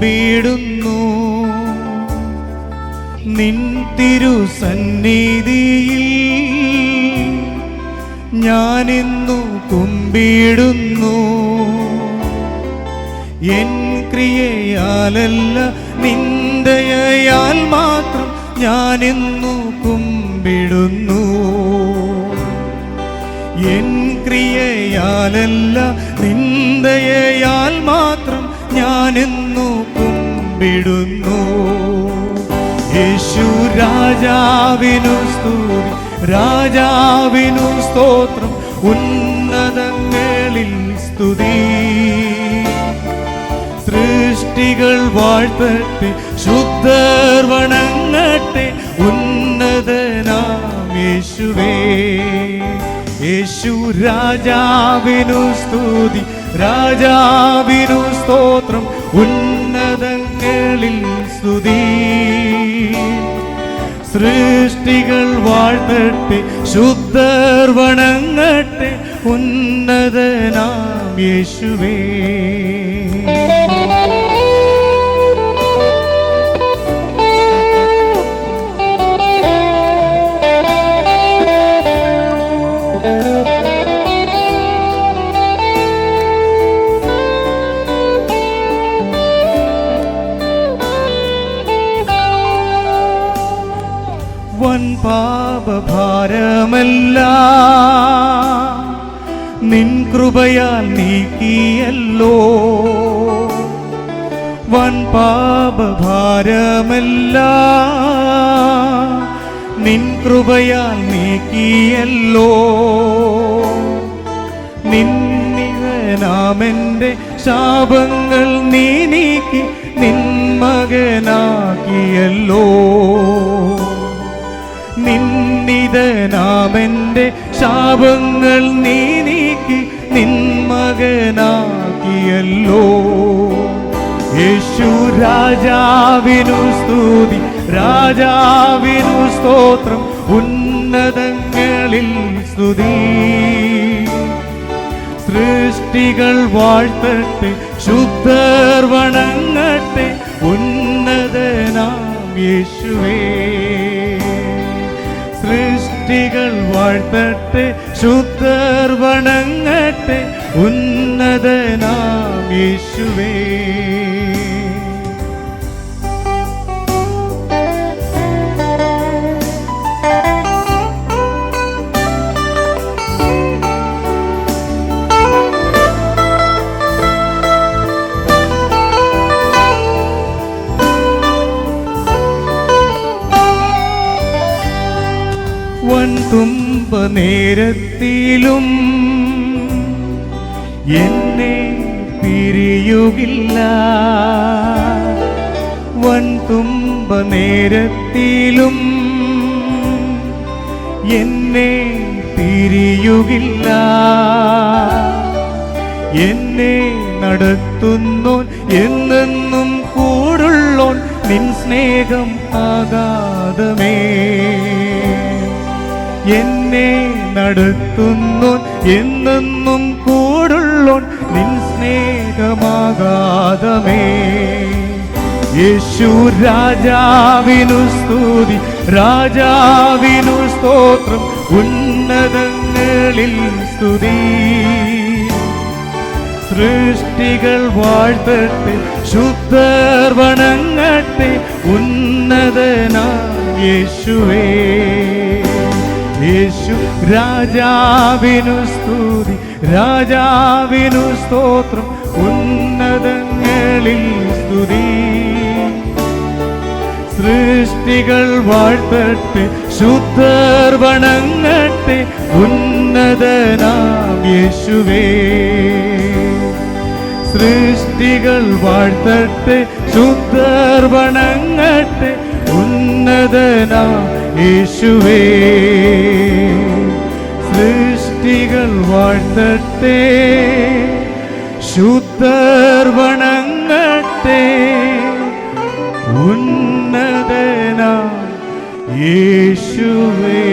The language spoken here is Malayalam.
കുമ്പിടുന്നു. നിൻ തിരുസന്നിധിയിൽ ഞാനിന്നു കുമ്പിടുന്നു. എൻ ക്രിയയാലല്ല നിന്ദയാൽ മാത്രം ഞാനിന്നു കുമ്പിടുന്നു. എൻ ക്രിയയാലല്ല നിന്ദയാൽ മാത്രം ഞാനിന്നു കുമ്പിടുന്നു. യേശു രാജാവിനു സ്തുതി, രാജാവിനു സ്തോത്രം, ഉന്നതങ്ങളിൽ സ്തുതി. സൃഷ്ടികൾ വാഴ്ത്തട്ടെ, ശുദ്ധർ വണങ്ങട്ടെ, ഉന്നതനാം യേശുവേ. യേശു രാജാവിനു സ്തുതി, രാജാവിനു സ്തോത്രം, ഉന്നതങ്ങളിൽ സ്തുതി. സൃഷ്ടികൾ വാഴ്ത്തട്ടെ, ശുദ്ധർ വണങ്ങട്ടെ, ഉന്നതനാം യേശുവേ. വൻ പാപഭാരമല്ല നിൻ കൃപയാൽ നീക്കിയല്ലോ. വൻ പാപഭാരമല്ല നിൻ കൃപയാൽ നീക്കിയല്ലോ. നിന്നിവനാമെൻ്റെ ശാപങ്ങൾ നീ നീക്കി നിൻ മകനാക്കിയല്ലോ. നിന്നിതനാമെൻ്റെ ശാപങ്ങൾ നീ നീക്കി നിൻ മകനാക്കിയല്ലോ. യേശു രാജാവിനു സ്തുതി, രാജാവിനു സ്തോത്രം, ഉന്നതങ്ങളിൽ സ്തുതി. സൃഷ്ടികൾ വാഴ്ത്തട്ടെ, ശുദ്ധർ വണങ്ങട്ടെ, ഉന്നതനാം യേശുവേ. സൃഷ്ടികൾ വാഴ്ത്തട്ടെ, ശുദ്ധർ വണങ്ങട്ടെ, ഉന്നതനാം യേശുവേ. വൻതുമ്പ നേരത്തിലും എന്നെ പിരിയുകില്ല. വൻതുമ്പ നേരത്തിലും എന്നെ പിരിയുകില്ല. എന്നെ നടത്തുന്നോൻ എന്നെന്നും കൂടുള്ളോൻ, നിൻ സ്നേഹം ആഗാധമേ. എന്നെ നടത്തുന്നോൻ എന്നെന്നും കൂടുള്ളോൻ, നിൻ സ്നേഹമാഗാധമേ. യേശു രാജാവിനു സ്തുതി, രാജാവിനു സ്തോത്രം, ഉന്നതങ്ങളിൽ സ്തുതി. സൃഷ്ടികൾ വാഴ്ത്തട്ടെ, ശുദ്ധർ വണങ്ങട്ടെ, ഉന്നതനാം യേശുവേ. യേശു രാജാവിനു സ്തുതി, രാജാവിനു സ്തോത്രം, ഉന്നതങ്ങളിൽ സ്തുതി. സൃഷ്ടികൾ വാഴ്ത്തട്ടെ, ശുദ്ധർ വണങ്ങട്ടെ, ഉന്നതനാം യേശുവേ. സൃഷ്ടികൾ വാഴ്ത്തട്ടെ, ശുദ്ധർ വണങ്ങട്ടെ, ഉന്നതനാം യേശുവേ. സൃഷ്ടികൾ വാഴ്ത്തട്ടെ, ശുദ്ധർ വണങ്ങട്ടെ, ഉന്നതനാം യേശുവേ.